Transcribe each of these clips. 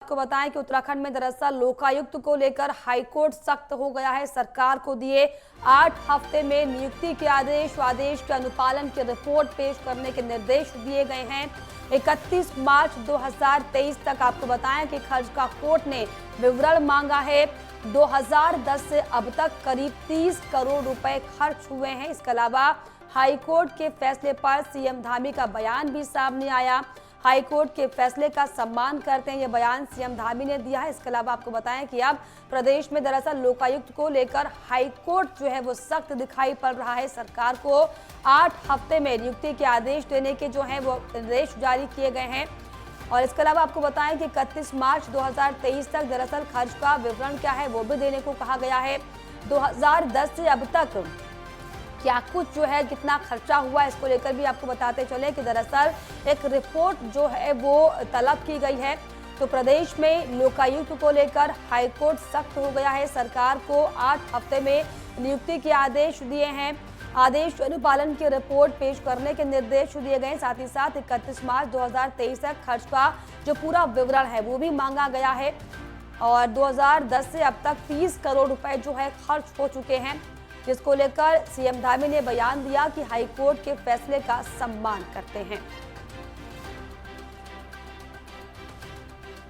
आपको बताएं कि उत्तराखंड में दरअसल लोकायुक्त को लेकर हाईकोर्ट सख्त हो गया है। सरकार को दिए 8 हफ्ते में नियुक्ति के आदेश के अनुपालन की रिपोर्ट पेश करने के निर्देश दिए गए हैं। 31 मार्च 2023 तक आपको बताएं कि खर्च का कोर्ट ने विवरण मांगा है। 2010 से अब तक करीब 30 करोड़ रुपए खर्च हुए हैं। इसके अलावा हाईकोर्ट के फैसले पर सीएम धामी का बयान भी सामने आया। हाईकोर्ट के फैसले का सम्मान करते हैं, यह बयान सीएम धामी ने दिया है। इसके अलावा आपको बताएं कि अब प्रदेश में दरअसल लोकायुक्त को लेकर हाईकोर्ट जो है वो सख्त दिखाई पड़ रहा है। सरकार को 8 हफ्ते में नियुक्ति के आदेश देने के जो है वो निर्देश जारी किए गए हैं। और इसके अलावा आपको बताएं कि 31 मार्च 2023 तक दरअसल खर्च का विवरण क्या है वो भी देने को कहा गया है। 2010 से अब तक क्या कुछ जो है कितना खर्चा हुआ, इसको लेकर भी आपको बताते चले कि दरअसल एक रिपोर्ट जो है वो तलब की गई है। तो प्रदेश में लोकायुक्त को लेकर हाईकोर्ट सख्त हो गया है। सरकार को 8 हफ्ते में नियुक्ति के आदेश दिए हैं। आदेश अनुपालन की रिपोर्ट पेश करने के निर्देश दिए गए। साथ ही साथ 31 मार्च 2023 तक खर्च का जो पूरा विवरण है वो भी मांगा गया है। और 2010 से अब तक 30 करोड़ रुपए जो है खर्च हो चुके हैं, जिसको लेकर सीएम धामी ने बयान दिया कि हाईकोर्ट के फैसले का सम्मान करते हैं।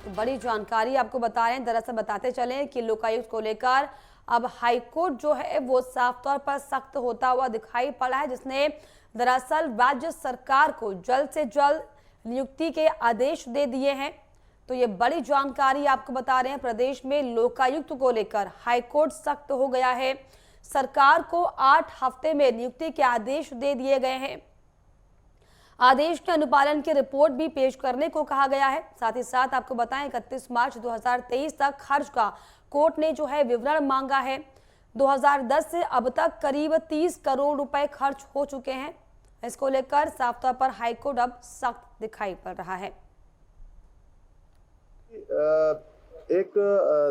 तो बड़ी जानकारी आपको बता रहे हैं। दरअसल बताते चले कि लोकायुक्त को लेकर अब हाईकोर्ट जो है वो साफ तौर पर सख्त होता हुआ दिखाई पड़ा है, जिसने दरअसल राज्य सरकार को जल्द से जल्द नियुक्ति के आदेश दे दिए हैं। तो ये बड़ी जानकारी आपको बता रहे हैं। प्रदेश में लोकायुक्त को लेकर हाईकोर्ट सख्त हो गया है। सरकार को 8 हफ्ते में नियुक्ति के आदेश दे दिए गए हैं। आदेश के अनुपालन की रिपोर्ट भी पेश करने को कहा गया है। साथ ही साथ आपको बताएं 31 मार्च 2023 तक खर्च का कोर्ट ने जो है विवरण मांगा है। 2010 से अब तक करीब 30 करोड़ रुपए खर्च हो चुके हैं। इसको लेकर साफ तौर पर हाईकोर्ट अब सख्त दिखाई पड़ रहा है। एक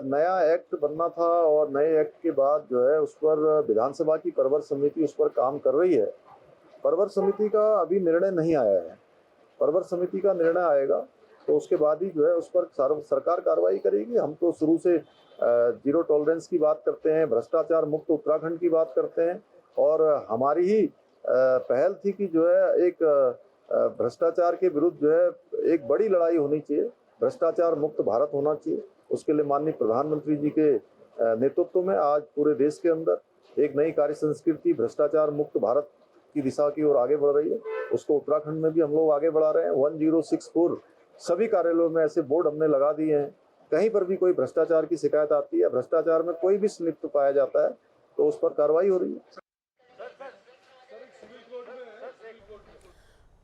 नया एक्ट बनना था और नए एक्ट के बाद जो है उस पर विधानसभा की परवर समिति उस पर काम कर रही है। परवर समिति का अभी निर्णय नहीं आया है। परवर समिति का निर्णय आएगा तो उसके बाद ही जो है उस पर सरकार कार्रवाई करेगी। हम तो शुरू से जीरो टॉलरेंस की बात करते हैं, भ्रष्टाचार मुक्त उत्तराखंड की बात करते हैं और हमारी ही पहल थी कि जो है एक भ्रष्टाचार के विरुद्ध जो है एक बड़ी लड़ाई होनी चाहिए, भ्रष्टाचार मुक्त भारत होना चाहिए। उसके लिए माननीय प्रधानमंत्री जी के नेतृत्व में आज पूरे देश के अंदर एक नई कार्य संस्कृति भ्रष्टाचार मुक्त भारत की दिशा की ओर आगे बढ़ रही है। उसको उत्तराखंड में भी हम लोग आगे बढ़ा रहे हैं। 1064 सभी कार्यालयों में ऐसे बोर्ड हमने लगा दिए हैं। कहीं पर भी कोई भ्रष्टाचार की शिकायत आती है, भ्रष्टाचार में कोई भी संलिप्त पाया जाता है तो उस पर कार्रवाई हो रही है।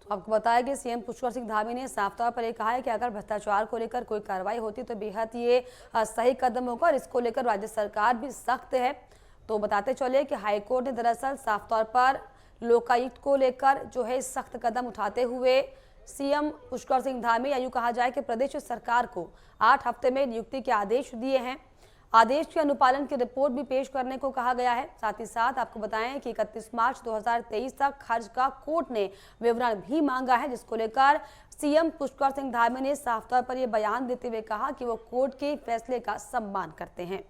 तो आपको बताया कि सीएम पुष्कर सिंह धामी ने साफ तौर पर यह कहा है कि अगर भ्रष्टाचार को लेकर कोई कार्रवाई होती तो बेहद ये सही कदम होगा और इसको लेकर राज्य सरकार भी सख्त है। तो बताते चले कि हाईकोर्ट ने दरअसल साफ तौर पर लोकायुक्त को लेकर जो है सख्त कदम उठाते हुए सीएम पुष्कर सिंह धामी या यूं कहा जाए कि प्रदेश सरकार को 8 हफ्ते में नियुक्ति के आदेश दिए हैं। आदेश के अनुपालन की रिपोर्ट भी पेश करने को कहा गया है। साथ ही साथ आपको बताएं कि 31 मार्च 2023 तक खर्च का कोर्ट ने विवरण भी मांगा है, जिसको लेकर सीएम पुष्कर सिंह धामी ने साफ तौर पर यह बयान देते हुए कहा कि वो कोर्ट के फैसले का सम्मान करते हैं।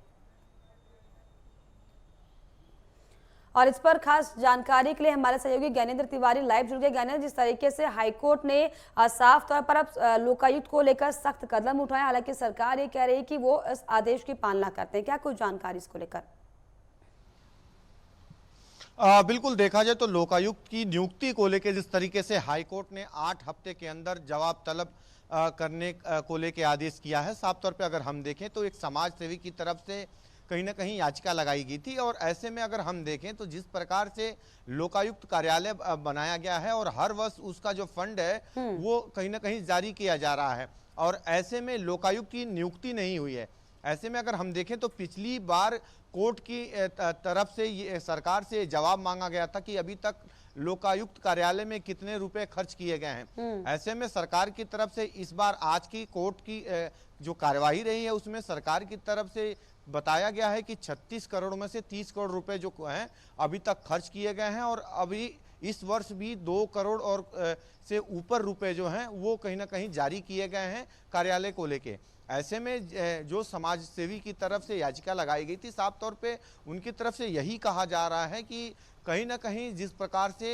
और इस पर खास जानकारी के लिए हमारे सहयोगी ज्ञानेंद्र तिवारी लाइव जुड़ गए। ज्ञानेंद्र, जिस तरीके से हाईकोर्ट ने साफ तौर पर अब लोकायुक्त को लेकर सख्त कदम उठाया, हालांकि सरकार ये कह रही है कि वो इस आदेश की पालना करते हैं, क्या कुछ जानकारी इसको लेकर? बिल्कुल, देखा जाए तो लोकायुक्त की नियुक्ति को लेकर जिस तरीके से हाईकोर्ट ने 8 हफ्ते के अंदर जवाब तलब करने को लेकर आदेश किया है, साफ तौर पर अगर हम देखें तो एक समाज सेवी की तरफ से कहीं ना कहीं याचिका लगाई गई थी। और ऐसे में अगर हम देखें तो जिस प्रकार से लोकायुक्त कार्यालय बनाया गया है और हर वर्ष उसका जो फंड है वो कहीं ना कहीं जारी किया जा रहा है और ऐसे में लोकायुक्त की नियुक्ति नहीं हुई है। ऐसे में अगर हम देखें तो पिछली बार कोर्ट की तरफ से ये सरकार से जवाब मांगा गया था कि अभी तक लोकायुक्त कार्यालय में कितने रुपए खर्च किए गए हैं। ऐसे में सरकार की तरफ से इस बार आज की कोर्ट की जो कार्यवाही रही है उसमें सरकार की तरफ से बताया गया है कि 36 करोड़ में से 30 करोड़ रुपए जो हैं अभी तक खर्च किए गए हैं और अभी इस वर्ष भी 2 करोड़ और से ऊपर रुपए जो हैं वो कहीं ना कहीं जारी किए गए हैं कार्यालय को लेके। ऐसे में जो समाज सेवी की तरफ से याचिका लगाई गई थी, साफ तौर पे उनकी तरफ से यही कहा जा रहा है कि कहीं ना कहीं जिस प्रकार से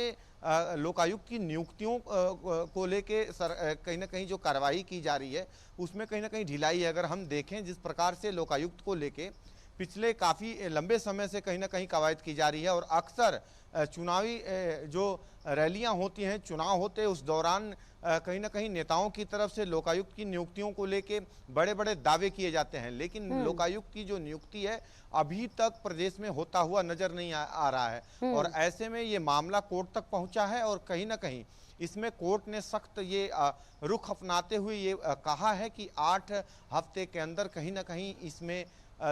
लोकायुक्त की नियुक्तियों को लेके कहीं ना कहीं जो कार्रवाई की जा रही है उसमें कहीं ना कहीं ढिलाई है। अगर हम देखें जिस प्रकार से लोकायुक्त को लेके पिछले काफ़ी लंबे समय से कहीं ना कहीं कवायद की जा रही है और अक्सर चुनावी जो रैलियां होती हैं, चुनाव होते हैं, उस दौरान कहीं ना कहीं नेताओं की तरफ से लोकायुक्त की नियुक्तियों को लेके बड़े बड़े दावे किए जाते हैं, लेकिन लोकायुक्त की जो नियुक्ति है अभी तक प्रदेश में होता हुआ नजर नहीं आ रहा है। और ऐसे में ये मामला कोर्ट तक पहुंचा है और कहीं ना कहीं इसमें कोर्ट ने सख्त ये रुख अपनाते हुए ये कहा है कि 8 हफ्ते के अंदर कहीं ना कहीं इसमें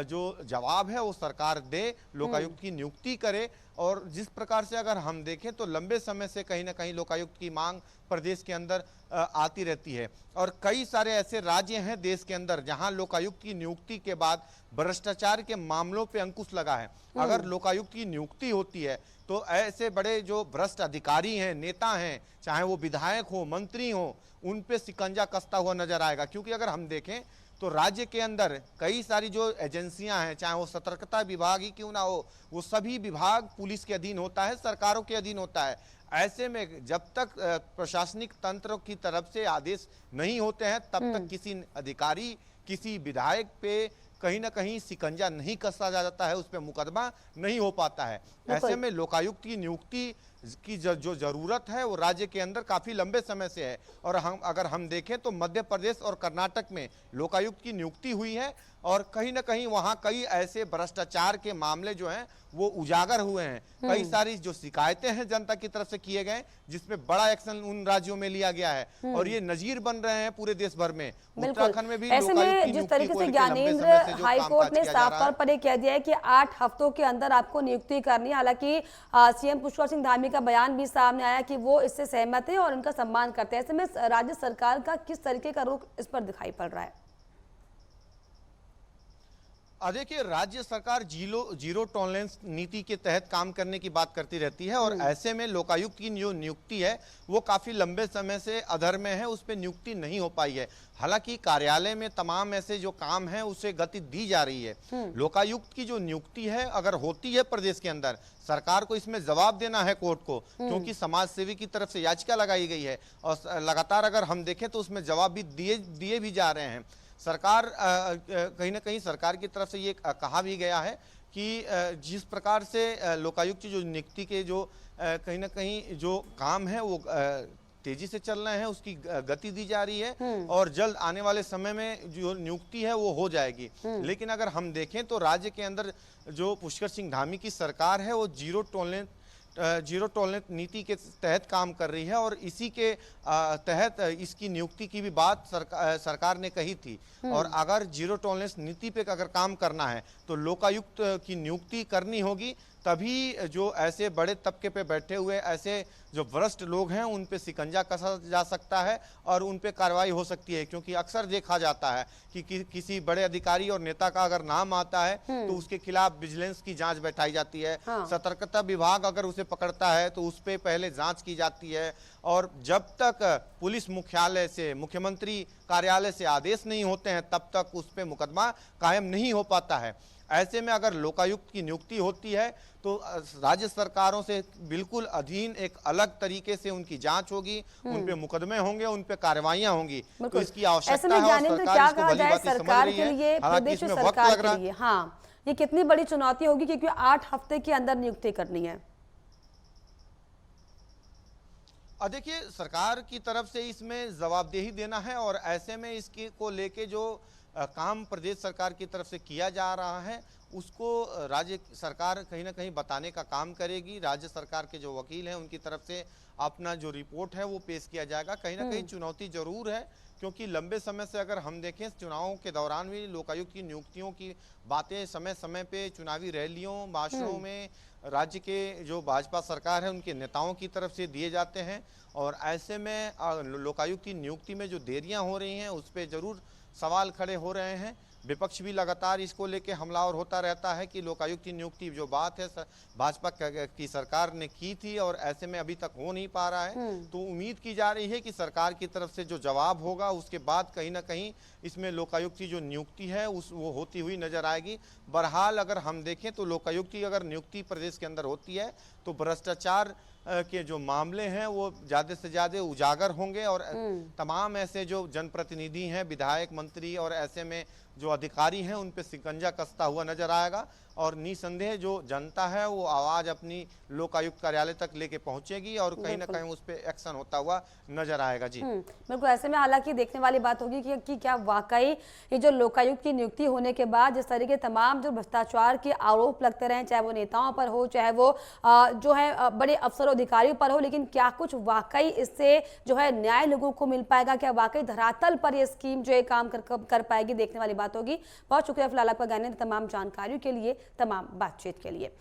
जो जवाब है वो सरकार दे, लोकायुक्त की नियुक्ति करे। और जिस प्रकार से अगर हम देखें तो लंबे समय से कहीं ना कहीं लोकायुक्त की मांग प्रदेश के अंदर आती रहती है और कई सारे ऐसे राज्य हैं देश के अंदर जहां लोकायुक्त की नियुक्ति के बाद भ्रष्टाचार के मामलों पे अंकुश लगा है। अगर लोकायुक्त की नियुक्ति होती है तो ऐसे बड़े जो भ्रष्ट अधिकारी हैं, नेता हैं, चाहे वो विधायक हो, मंत्री हो, उन पे शिकंजा कसता हुआ नजर आएगा। क्योंकि अगर हम देखें तो राज्य के अंदर कई सारी जो एजेंसियां हैं, चाहे वो सतर्कता विभाग ही क्यों ना हो, वो सभी विभाग पुलिस के अधीन होता है, सरकारों के अधीन होता है। ऐसे में जब तक प्रशासनिक तंत्र की तरफ से आदेश नहीं होते हैं तब तक किसी अधिकारी, किसी विधायक पे कहीं ना कहीं शिकंजा नहीं कसा जाता है, उस पर मुकदमा नहीं हो पाता है। ऐसे में लोकायुक्त की नियुक्ति की जो जरूरत है वो राज्य के अंदर काफी लंबे समय से है। और अगर हम देखें तो मध्य प्रदेश और कर्नाटक में लोकायुक्त की नियुक्ति हुई है और कहीं ना कहीं वहां कई ऐसे भ्रष्टाचार के मामले जो हैं वो उजागर हुए हैं। कई सारी जो शिकायतें हैं जनता की तरफ से किए गए जिसमें बड़ा एक्शन उन राज्यों में लिया गया है और ये नजीर बन रहे हैं पूरे देश भर में। उत्तराखंड में भी ऐसे में जिस तरीके से ज्ञानेंद्र हाईकोर्ट ने साफ तौर पर यह कह दिया है कि 8 हफ्तों के अंदर आपको नियुक्ति करनी है। हालांकि सीएम पुष्कर सिंह धामी का बयान भी सामने आया कि वो इससे सहमत है और उनका सम्मान करते हैं। ऐसे में राज्य सरकार का किस तरीके का रुख इस पर दिखाई पड़ रहा है? देखिए, राज्य सरकार जीरो टॉलरेंस नीति के तहत काम करने की बात करती रहती है और ऐसे में लोकायुक्त की जो नियुक्ति है वो काफी लंबे समय से अधर में है, उस पर नियुक्ति नहीं हो पाई है। हालांकि कार्यालय में तमाम ऐसे जो काम है उसे गति दी जा रही है। लोकायुक्त की जो नियुक्ति है अगर होती है प्रदेश के अंदर, सरकार को इसमें जवाब देना है कोर्ट को, क्योंकि समाज सेवी की तरफ से याचिका लगाई गई है और लगातार अगर हम देखें तो उसमें जवाब भी दिए भी जा रहे हैं। सरकार कहीं ना कहीं सरकार की तरफ से ये कहा भी गया है कि जिस प्रकार से लोकायुक्त की जो नियुक्ति के जो कहीं ना कहीं जो काम है वो तेजी से चल रहे हैं, उसकी गति दी जा रही है और जल्द आने वाले समय में जो नियुक्ति है वो हो जाएगी। लेकिन अगर हम देखें तो राज्य के अंदर जो पुष्कर सिंह धामी की सरकार है वो जीरो टॉलरेंस नीति के तहत काम कर रही है और इसी के तहत इसकी नियुक्ति की भी बात सरकार ने कही थी। और अगर जीरो टॉलरेंस नीति पे अगर काम करना है तो लोकायुक्त की नियुक्ति करनी होगी, तभी जो ऐसे बड़े तबके पे बैठे हुए ऐसे जो भ्रष्ट लोग हैं उन पे शिकंजा कसा जा सकता है और उन पे कार्रवाई हो सकती है। क्योंकि अक्सर देखा जाता है कि किसी बड़े अधिकारी और नेता का अगर नाम आता है तो उसके खिलाफ विजिलेंस की जांच बैठाई जाती है। सतर्कता विभाग अगर उसे पकड़ता है तो उस पे पहले जांच की जाती है और जब तक पुलिस मुख्यालय से, मुख्यमंत्री कार्यालय से आदेश नहीं होते हैं तब तक उस पे मुकदमा कायम नहीं हो पाता है। ऐसे में अगर लोकायुक्त की नियुक्ति होती है तो राज्य सरकारों से बिल्कुल अधीन एक अलग तरीके से उनकी जांच होगी, उन पे मुकदमे होंगे, उन पे कार्रवाइयां होंगी। तो इसकी आवश्यकता है और सरकार इसको भली भांति समझ रही है। हालांकि इसमें वक्त लग रहा है। हाँ, ये कितनी बड़ी चुनौती होगी क्योंकि 8 हफ्ते के अंदर नियुक्ति करनी है। देखिए, सरकार की तरफ से इसमें जवाबदेही देना है और ऐसे में इसकी को लेके जो काम प्रदेश सरकार की तरफ से किया जा रहा है उसको राज्य सरकार कहीं ना कहीं बताने का काम करेगी। राज्य सरकार के जो वकील हैं उनकी तरफ से अपना जो रिपोर्ट है वो पेश किया जाएगा। कहीं ना कहीं चुनौती जरूर है क्योंकि लंबे समय से अगर हम देखें चुनावों के दौरान भी लोकायुक्त की नियुक्तियों की बातें समय समय पे चुनावी रैलियों, भाषणों में राज्य के जो भाजपा सरकार है उनके नेताओं की तरफ से दिए जाते हैं और ऐसे में लोकायुक्त की नियुक्ति में जो देरियां हो रही हैं उस पर जरूर सवाल खड़े हो रहे हैं। विपक्ष भी लगातार इसको लेके हमलावर होता रहता है कि लोकायुक्त की नियुक्ति जो बात है भाजपा की सरकार ने की थी और ऐसे में अभी तक हो नहीं पा रहा है। तो उम्मीद की जा रही है कि सरकार की तरफ से जो जवाब होगा उसके बाद कहीं ना कहीं इसमें लोकायुक्त की जो नियुक्ति है वो होती हुई नजर आएगी। बहरहाल अगर हम देखें तो लोकायुक्त की अगर नियुक्ति प्रदेश के अंदर होती है तो भ्रष्टाचार के जो मामले हैं वो ज़्यादा से ज़्यादा उजागर होंगे और तमाम ऐसे जो जनप्रतिनिधि हैं, विधायक, मंत्री और ऐसे में जो अधिकारी हैं उन पे शिकंजा कसता हुआ नजर आएगा और निसंदेह जो जनता है वो आवाज अपनी लोकायुक्त कार्यालय तक लेके पहुंचेगी और कहीं ना कहीं उस पे एक्शन होता हुआ नजर आएगा। जी बिल्कुल, ऐसे में हालांकि देखने वाली बात होगी कि क्या वाकई ये जो लोकायुक्त की नियुक्ति होने के बाद जिस तरीके तमाम जो भ्रष्टाचार के आरोप लगते रहे, चाहे वो नेताओं पर हो, चाहे वो जो है बड़े अफसरों अधिकारियों पर हो, लेकिन क्या कुछ वाकई इससे जो है न्याय लोगों को मिल पाएगा, क्या वाकई धरातल पर ये स्कीम जो है काम कर पाएगी, देखने वाली बात होगी। बहुत शुक्रिया फिलहाल आपका ज्ञान तमाम जानकारियों के लिए, तमाम बातचीत के लिए।